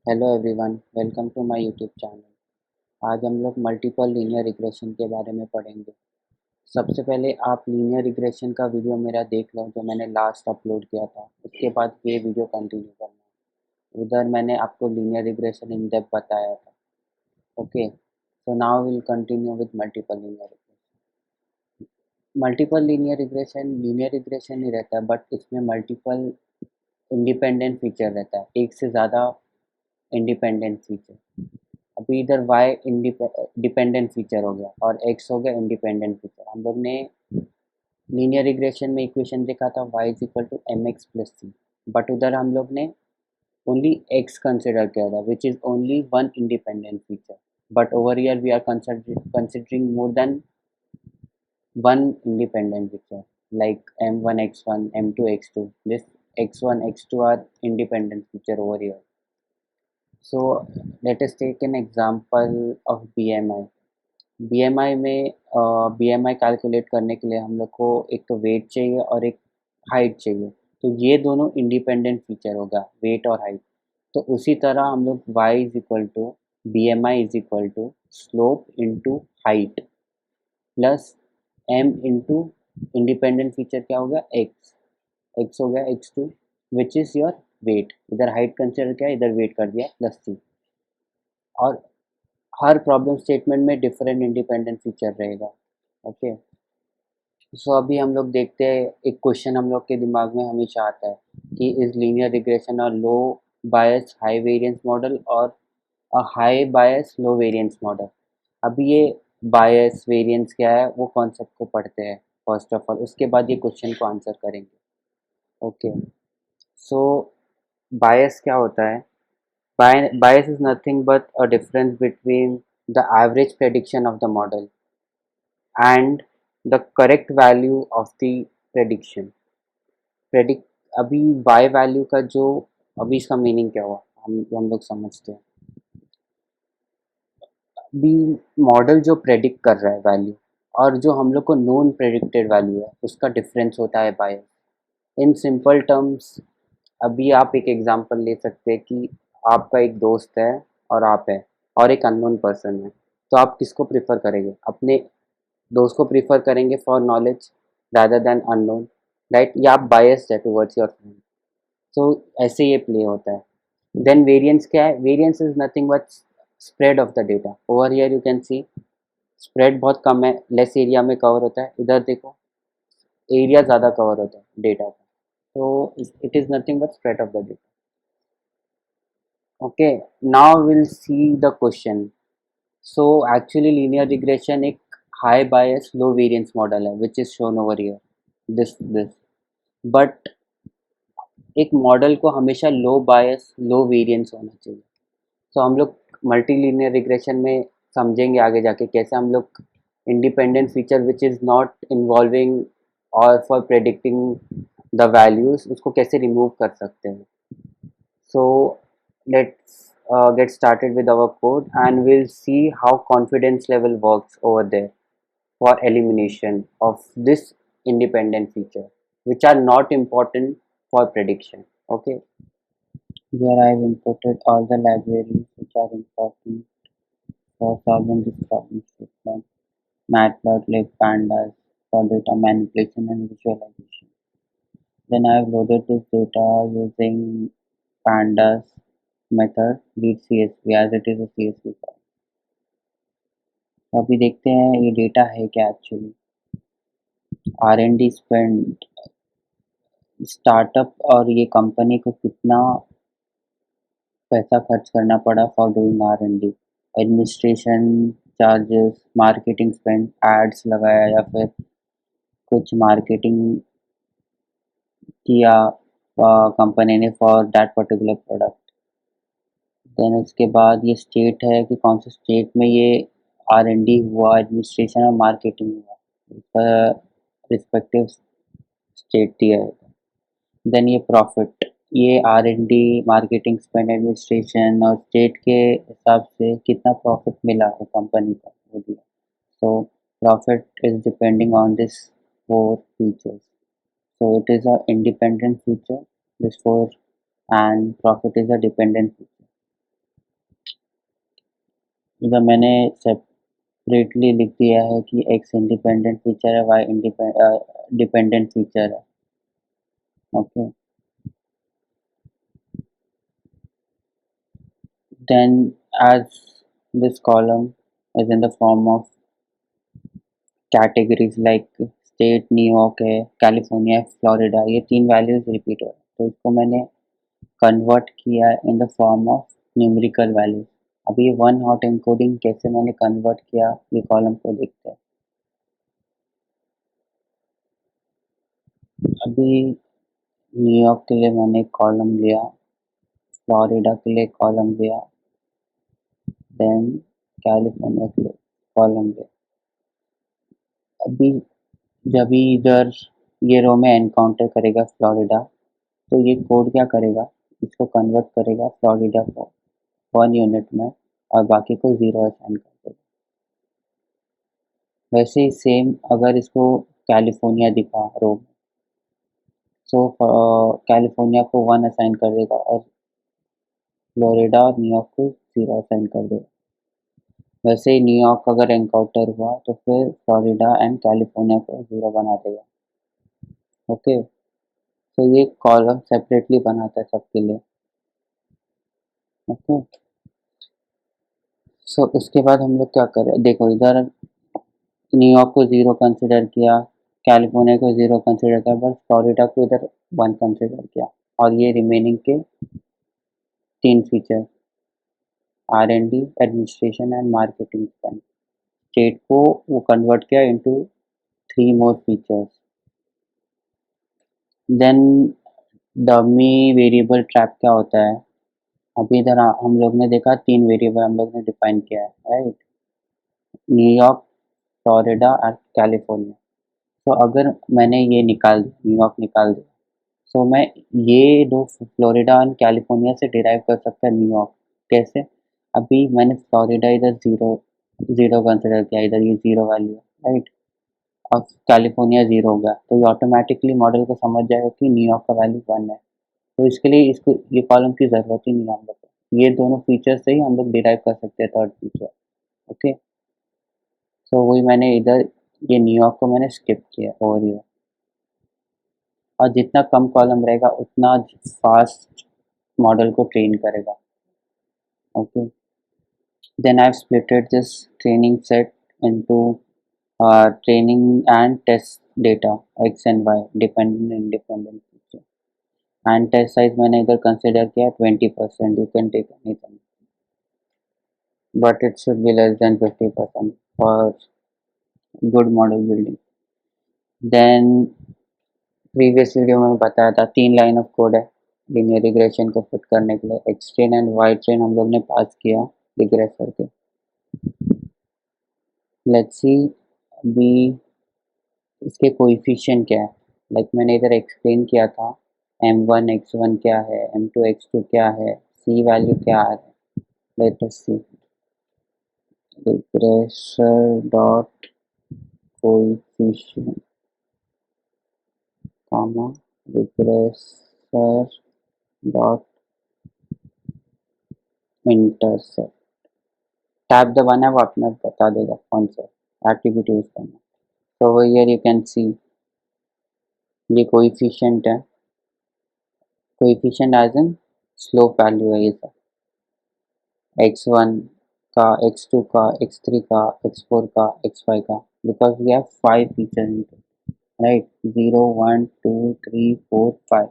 Hello everyone, welcome to my YouTube channel. आज हम लोग मल्टीपल लीनियर रिग्रेशन के बारे में पढ़ेंगे। सबसे पहले आप लीनियर रिग्रेशन का वीडियो मेरा देख लो जो मैंने लास्ट अपलोड किया था। उसके बाद ये वीडियो कंटिन्यू करना। उधर मैंने आपको लीनियर रिग्रेशन इन डेप्थ बताया था। Okay, so now will continue with multiple linear regression. Multiple linear regression ही रहता है, बट इसमें मल्टीपल इंडिपेंडेंट फीचर रहता है, एक से ज़्यादा इंडिपेंडेंट फीचर। अभी इधर वाई डिपेंडेंट फीचर हो गया और एक्स हो गया इंडिपेंडेंट फीचर। हम लोग ने लीनियर रिग्रेशन में इक्वेशन देखा था y is equal to m x plus c, but उधर हम लोग ने ओनली x कंसिडर किया था which is only one independent feature, but over here we are considering more than one independent feature like m1 x1 m2 x2. This x1 x2 are independent feature over here. So let us take an example of BMI. BMI में BMI calculate करने के लिए हम लोग को एक तो wait चाहिए और एक हाइट चाहिए। तो ये दोनों इंडिपेंडेंट फीचर होगा, वेट और हाइट। तो उसी तरह हम लोग y is equal to b m i is equal to slope into height plus m into independent feature क्या हो गया x हो गया x2 which is your weight. इधर हाइट कंसिडर किया, इधर वेट कर दिया प्लस c। और हर प्रॉब्लम स्टेटमेंट में डिफरेंट इंडिपेंडेंट फीचर रहेगा। ओके, सो अभी हम लोग देखते हैं, एक क्वेश्चन हम लोग के दिमाग में हमेशा आता है कि इज लीनियर रिग्रेशन और लो बायस हाई वेरिएंस मॉडल और a high bias low variance model. अभी ये बायस वेरिएंस क्या है वो कॉन्सेप्ट को पढ़ते हैं फर्स्ट ऑफ ऑल, उसके बाद ये क्वेश्चन को आंसर करेंगे। ओके, सो बायस क्या होता है? Bias is nothing but a difference between the average prediction of the model and the correct value of the prediction. Predict अभी y वैल्यू का जो, अभी इसका मीनिंग क्या हुआ हम लोग समझते हैं। अभी मॉडल जो प्रेडिक्ट कर रहा है वैल्यू और जो हम लोग को नोन प्रेडिक्टेड वैल्यू है उसका डिफरेंस होता है बायस। इन सिंपल टर्म्स, अभी आप एक एग्जांपल ले सकते हैं कि आपका एक दोस्त है और आप है और एक अननोन पर्सन है। तो आप किसको प्रेफर करेंगे? अपने दोस्त को प्रेफर करेंगे for knowledge rather than unknown, right? या आप बायस्ड है टुवर्ड्स योर फ्रेंड। सो ऐसे ये प्ले होता है। देन वेरिएंस क्या है? Variance is nothing but spread of the data. Over here you can see spread बहुत कम है, लेस एरिया में कवर होता है। इधर देखो, एरिया ज़्यादा कवर होता है डेटा का। So it is nothing but spread of the data. Okay, now we'll see the question. So actually linear regression एक high bias low variance model है which is shown over here. This but एक model को हमेशा लो बायस लो variance होना चाहिए। तो हम लोग मल्टी लीनियर रिग्रेशन में समझेंगे आगे जाके कैसे हम लोग independent feature which is not involving और फॉर प्रेडिक्टिंग द वैल्यूज उसको कैसे रिमूव कर सकते हैं। So let's get started with our code and we'll see how confidence level works over there for elimination of this independent feature which are not important for prediction. Okay, here I've imported all the libraries which are important for solving this problem statement: Matplotlib, Pandas for data manipulation and visualization. Then I've loaded this data using Pandas method read CSV as it is a CSV file. तो अभी देखते हैं ये data है क्या actually. R&D spend, startup और ये company को कितना पैसा खर्च करना पड़ा for doing R&D, administration charges, marketing spend, ads लगाया या फिर कुछ मार्केटिंग किया कंपनी ने for that particular product. Then उसके बाद ये स्टेट है कि कौन से स्टेट में ये R&D हुआ, एडमिनिस्ट्रेशन और मार्केटिंग हुआ, उसका रिस्पेक्टिव स्टेट दिया है। देन ये प्रॉफिट, ये R&D, मार्केटिंग स्पेंड, एडमिनिस्ट्रेशन और स्टेट के हिसाब से कितना प्रॉफिट मिला है कंपनी का वो दिया। So profit is depending on this four features. So it is a independent feature, this four, and profit is a dependent feature. इधर मैंने सेपरेटली लिख दिया है कि एक्स इंडिपेंडेंट फीचर है, वाई डिपेंडेंट फीचर है। Okay, then as this column is in the form of categories like state New York है, California है, फ्लोरिडा, ये तीन वैल्यूज रिपीट हो रहे हैं, तो इसको मैंने कन्वर्ट किया in the form of numerical values. अभी ये वन हॉट एनकोडिंग कैसे मैंने कन्वर्ट किया, ये कॉलम को देखते हैं। अभी न्यूयॉर्क के लिए मैंने एक कॉलम लिया, फ्लोरिडा के लिए कॉलम लिया, देन कैलिफोर्निया के लिए कॉलम लिया। अभी जब भी इधर ये रो में एनकाउंटर करेगा फ्लोरिडा, तो ये कोड क्या करेगा, इसको कन्वर्ट करेगा फ्लोरिडा को 1 यूनिट में और बाकी को 0 असाइन कर देगा। वैसे ही सेम अगर इसको कैलिफोर्निया दिखा रो में, सो कैलिफोर्निया को 1 असाइन कर देगा और फ्लोरिडा और न्यूयॉर्क को 0 असाइन कर देगा। वैसे ही न्यूयॉर्क अगर एनकाउंटर हुआ तो फिर फ्लोरिडा एंड कैलिफोर्निया को 0 बना देगा। ओके, तो ये कॉलम सेपरेटली बनाता है सबके लिए। ओके, सो उसके बाद हम लोग क्या करें, देखो इधर न्यूयॉर्क को 0 कंसिडर किया, कैलिफोर्निया को 0 कंसिडर किया, बस फ्लोरिडा को इधर 1 कंसिडर किया, और ये रिमेनिंग के 3 feature R&D, administration and marketing spend, state को वो कन्वर्ट किया into 3 more features. Then dummy variable trap क्या होता है, अभी इधर हम लोग ने देखा 3 वेरिएबल हम लोग ने डिफाइन किया है, राइट, न्यूयॉर्क, फ्लोरिडा और कैलिफोर्निया। तो अगर मैंने ये निकाल दिया, न्यूयॉर्क निकाल दिया, तो मैं ये दो फ्लोरिडा और कैलिफोर्निया से डिराइव कर सकता है न्यूयॉर्क। कैसे, अभी मैंने फ्लोरिडा इधर 0 कंसिडर किया, इधर ये 0 वैल्यू है, राइट, और कैलिफोर्निया 0 हो गया, तो ये ऑटोमेटिकली मॉडल को समझ जाएगा कि न्यूयॉर्क का वैल्यू 1 है। तो इसके लिए इसको ये कॉलम की ज़रूरत ही नहीं है हम लोग को, ये दोनों फीचर से ही हम लोग डिराइव कर सकते हैं थर्ड फीचर। ओके, तो वही मैंने इधर ये न्यूयॉर्क को मैंने स्किप किया ओवर हियर, और जितना कम कॉलम रहेगा उतना फास्ट मॉडल को ट्रेन करेगा। Okay, then I splitted this training set into training and test data x and y, dependent independent feature, and test size मैंने इधर कंसिडर किया 20%, you can take anything but it should be less than 50% for good model building। देन previous video में बताया था 3 line of code है linear regression को fit करने के लिए, X train and Y train हम लोग ने पास किया रिग्रेसर के। लेट्स सी अभी इसके कोएफिशिएंट क्या है, लाइक मैंने इधर एक्सप्लेन किया था m1 x1 क्या है, m2 x2 क्या है, c वैल्यू क्या है। Let us see regressor dot coefficient comma regressor dot intercept, tab दबाना है वो अपने आप बता देगा कौन सा एट्रीब्यूट यूज करना। तो हियर यू कैन सी ये कोएफिशिएंट है, coefficient as in slope value है ये सब, x1 का, x2 का, x3 का, x4 का, x5 का, because we have 5 features into, right, 0 1 2 3 4 5,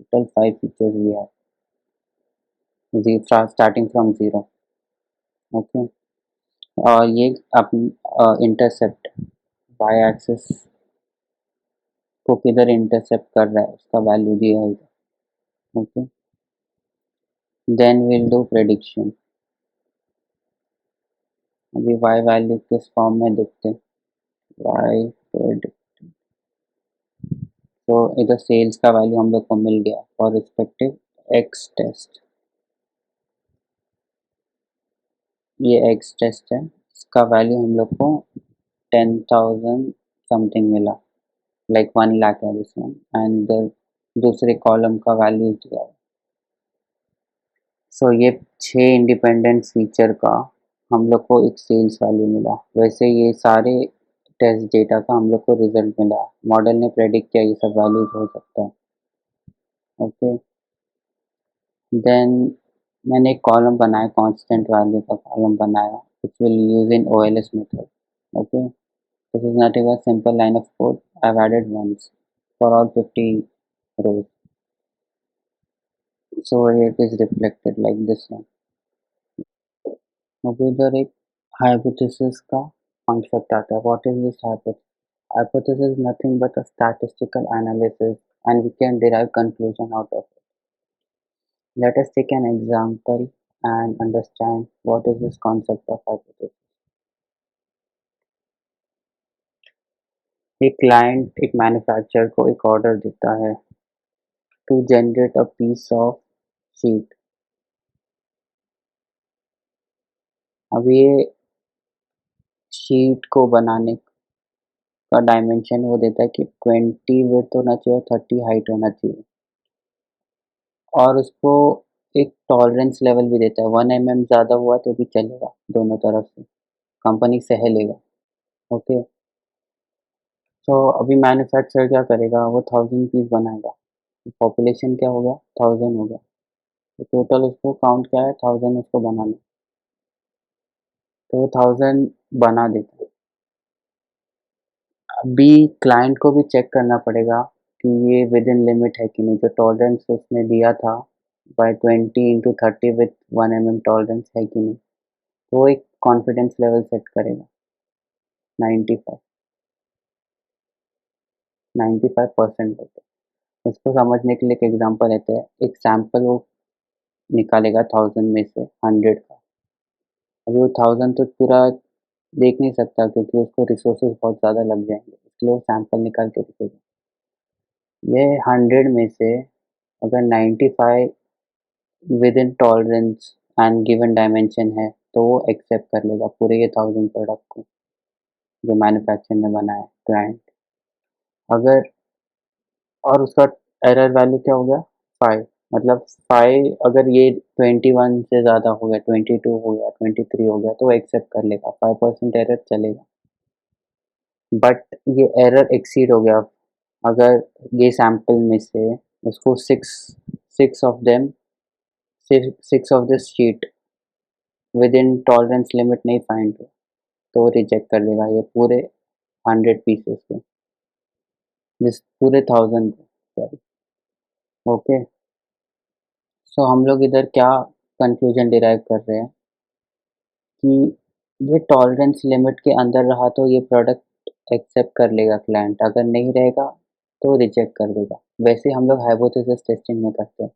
total 5 features we have starting from 0। Okay, और ये इंटरसेप्ट वाई एक्सिस को किधर इंटरसेप्ट कर रहा है उसका वैल्यू दिया है इधर। Okay, then will do prediction. अभी वाई वैल्यू किस फॉर्म में देखते हैं, वाई प्रेडिक्ट, तो इधर सेल्स का वैल्यू हम लोग को मिल गया फॉर रिस्पेक्टिव एक्स टेस्ट, ये एक्स टेस्ट है, इसका वैल्यू हम लोग को 10,000 समथिंग मिला, लाइक 1 लाख है दिस वन, एंड दूसरे कॉलम का वैल्यू दिया है। सो ये 6 इंडिपेंडेंट फीचर का हम लोग को एक सेल्स वैल्यू मिला। वैसे ये सारे टेस्ट डेटा का हम लोग को रिजल्ट मिला। मॉडल ने प्रेडिक्ट किया ये सब वैल्यूज हो सकता है। ओके, देन मैंने एक कॉलम बनाया, कांस्टेंट वैल्यू का कॉलम बनाया, which will use in OLS method. Okay, this is not a simple line of code. I've added ones for all 50 rows, so it is reflected like this one. अब इधर एक hypothesis का concept आता है. What is this hypothesis? Hypothesis is nothing but a statistical analysis, and we can derive conclusion out of it. Let us take an example and understand what is this concept of hypothesis. एक client एक manufacturer को एक order देता है to generate a piece of sheet. अब ये sheet को बनाने का डायमेंशन वो देता है कि 20 विड्थ होना चाहिए और 30 हाइट होना चाहिए, और उसको एक टॉलरेंस लेवल भी देता है। 1 mm ज़्यादा हुआ तो भी चलेगा, दोनों तरफ से कंपनी सह लेगा। ओके, तो अभी मैन्युफैक्चरर क्या करेगा, वो 1000 पीस बनाएगा। पॉपुलेशन क्या हो गया, 1000 हो गया, तो टोटल उसको काउंट क्या है, 1000 उसको बनाना, तो वो 1000 बना देता है। अभी क्लाइंट को भी चेक करना पड़ेगा कि ये विद इन लिमिट है कि नहीं, जो टॉलरेंस उसने दिया था बाय 20 × 30 विथ 1 mm टॉलरेंस है कि नहीं। तो वो एक कॉन्फिडेंस लेवल सेट करेगा 95 95% होता है। इसको समझने के लिए एक एग्जांपल लेते हैं। एक सैंपल वो निकालेगा 1000 में से 100 का। अभी वो 1000 तो पूरा देख नहीं सकता क्योंकि उसको रिसोर्सेज बहुत ज़्यादा लग जाएंगे, इसलिए वो सैंपल निकाल के दिखेगा। ये 100 में से अगर 95 with in tolerance and given dimension है तो वो एक्सेप्ट कर लेगा पूरे ये 1000 प्रोडक्ट को जो मैन्युफैक्चर ने बनाया क्लाइंट। अगर और उसका एरर वैल्यू क्या हो गया, 5, मतलब 5 अगर ये 21 से ज़्यादा हो गया, 22 हो गया, 23 हो गया तो वो एक्सेप्ट कर लेगा, 5% एरर चलेगा। बट ये एरर एक्सीड हो गया, अगर ये सैंपल में से उसको six of them, six of this sheet with in tolerance limit नहीं फाइंड हो, तो वो रिजेक्ट कर देगा ये पूरे 100 पीसेस को, जिस पूरे 1000 को, सॉरी। ओके, सो हम लोग इधर क्या कंक्लूजन डिराइव कर रहे हैं कि ये टॉलरेंस लिमिट के अंदर रहा तो ये प्रोडक्ट एक्सेप्ट कर लेगा क्लाइंट, अगर नहीं रहेगा तो रिजेक्ट कर देगा। वैसे हम लोग हाइपोथेसिस टेस्टिंग में करते हैं,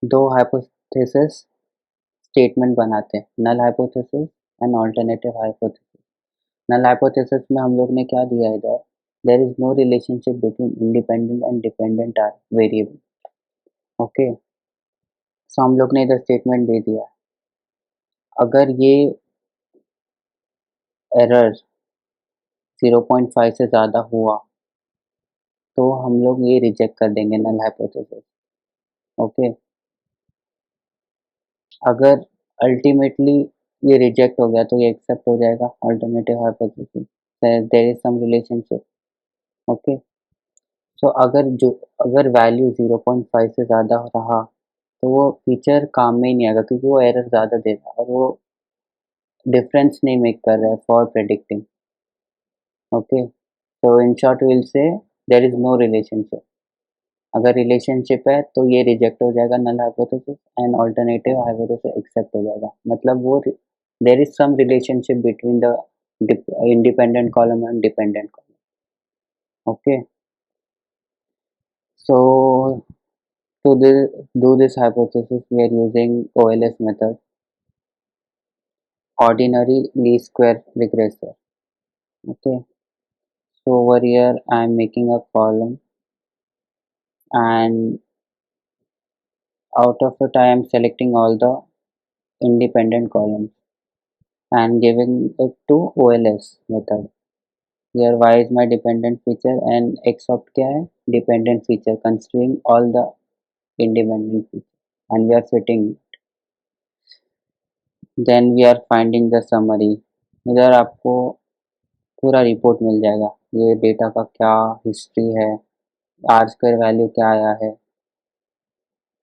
दो हाइपोथेसिस स्टेटमेंट बनाते हैं, null hypothesis and alternative hypothesis. Null hypothesis में हम लोग ने क्या दिया है इधर, there is no relationship between independent and dependent or variable. Okay, so हम लोग ने इधर स्टेटमेंट दे दिया, अगर ये एरर 0.5 से ज़्यादा हुआ तो हम लोग ये रिजेक्ट कर देंगे नल हाइपोथेसिस। ओके, अगर अल्टीमेटली ये रिजेक्ट हो गया तो ये एक्सेप्ट हो जाएगा alternative hypothesis, there is some relationship. Okay, so अगर वैल्यू 0.5 से ज़्यादा रहा तो वो फीचर काम में ही नहीं आएगा क्योंकि वो एरर ज़्यादा देगा और वो डिफरेंस नहीं मेक कर रहा है for predicting. Okay, so in short will say there is no relationship. अगर रिलेशनशिप है तो ये रिजेक्ट हो जाएगा null hypothesis and alternative hypothesis accept हो जाएगा, मतलब वो there is some relationship between the independent column and dependent column. Okay, so do this hypothesis we are using OLS method, ordinary least square regressor. Okay, so over here I am making a column, and out of it I am selecting all the independent columns and giving it to OLS method. Here y is my dependent feature and x opt क्या है, dependent feature considering all the independent features, and we are fitting. Then we are finding the summary. इधर आपको पूरा report मिल जाएगा, ये data का क्या history है, आर स्क्वायर वैल्यू क्या आया है,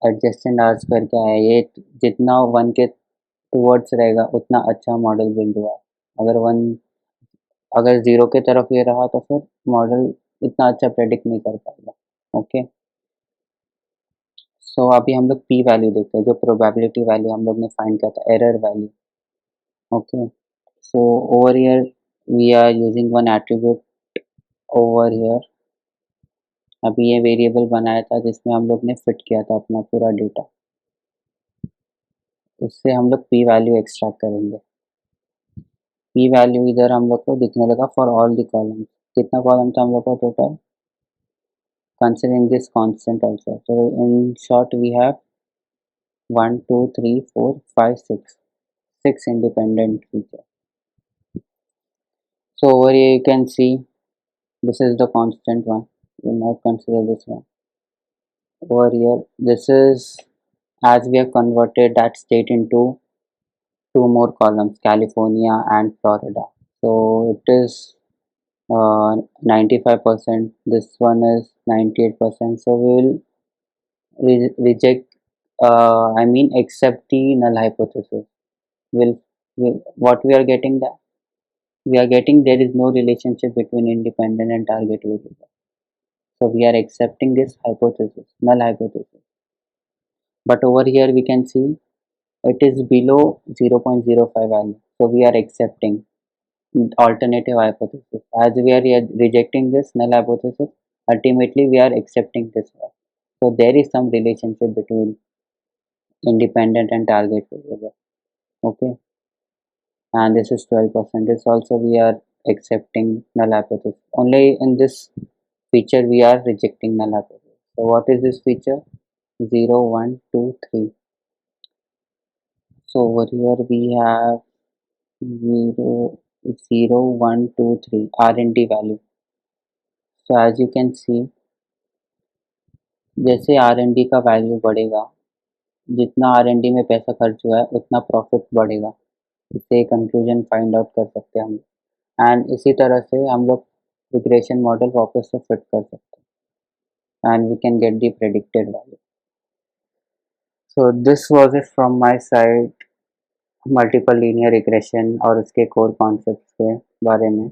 एडजस्टेंट आर स्क्वायर क्या है। ये जितना वन के टूवर्ड्स रहेगा उतना अच्छा मॉडल बिल्ड हुआ है। अगर ज़ीरो के तरफ ये रहा तो फिर मॉडल इतना अच्छा प्रेडिक्ट नहीं कर पाएगा। ओके, सो अभी हम लोग पी वैल्यू देखते हैं, जो प्रोबेबिलिटी वैल्यू हम लोग ने फाइंड किया था, error value. Okay, so over here we are using one attribute over here. अभी ये वेरिएबल बनाया था जिसमें हम लोग ने फिट किया था अपना पूरा डेटा, उससे हम लोग पी वैल्यू एक्सट्रैक्ट करेंगे। पी वैल्यू इधर हम लोग को दिखने लगा फॉर ऑल द कॉलम्स। कितना कॉलम था हम लोग का total, considering this constant also? So in short we have 1 2 3 4 5 6 independent features. So over here you can see this is the constant one, we might consider this one. Over here this is, as we have converted that state into two more columns, California and Florida. So it is 95%, this one is 98%. So we will reject, I mean accept the null hypothesis. What we are getting, that we are getting there is no relationship between independent and target variable. So we are accepting this hypothesis, null hypothesis. But over here we can see it is below 0.05 value. So we are accepting alternative hypothesis. As we are rejecting this null hypothesis, ultimately we are accepting this one. So there is some relationship between independent and target variable. Okay, and this is 12%. This also we are accepting null hypothesis. Only in this feature we are rejecting null hypothesis. So what is this feature? 0 1 2 3. So over here we have 0 0 1 2 3 R&D value. So as you can see, जैसे R&D का value बढ़ेगा, जितना R&D में पैसा खर्च हुआ है उतना प्रॉफिट बढ़ेगा। इससे कंक्लूजन फाइंड आउट कर सकते हैं हम, एंड इसी तरह से हम लोग रिग्रेशन मॉडल वापस से फिट कर सकते हैं, and we can get the predicted value. So this was it from my side, multiple linear regression और उसके कोर कॉन्सेप्ट्स के बारे में।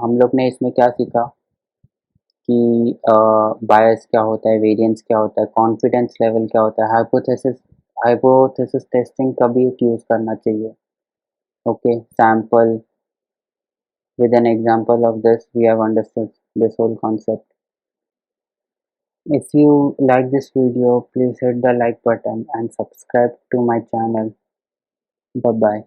हम लोग ने इसमें क्या सीखा कि बायस क्या होता है, वेरिएंस क्या होता है, कॉन्फिडेंस लेवल क्या होता है, हाइपोथेसिस टेस्टिंग कभी यूज़ करना चाहिए। Okay, sample with an example of this we have understood this whole concept. If you like this video, please hit the like button and subscribe to my channel. Bye bye.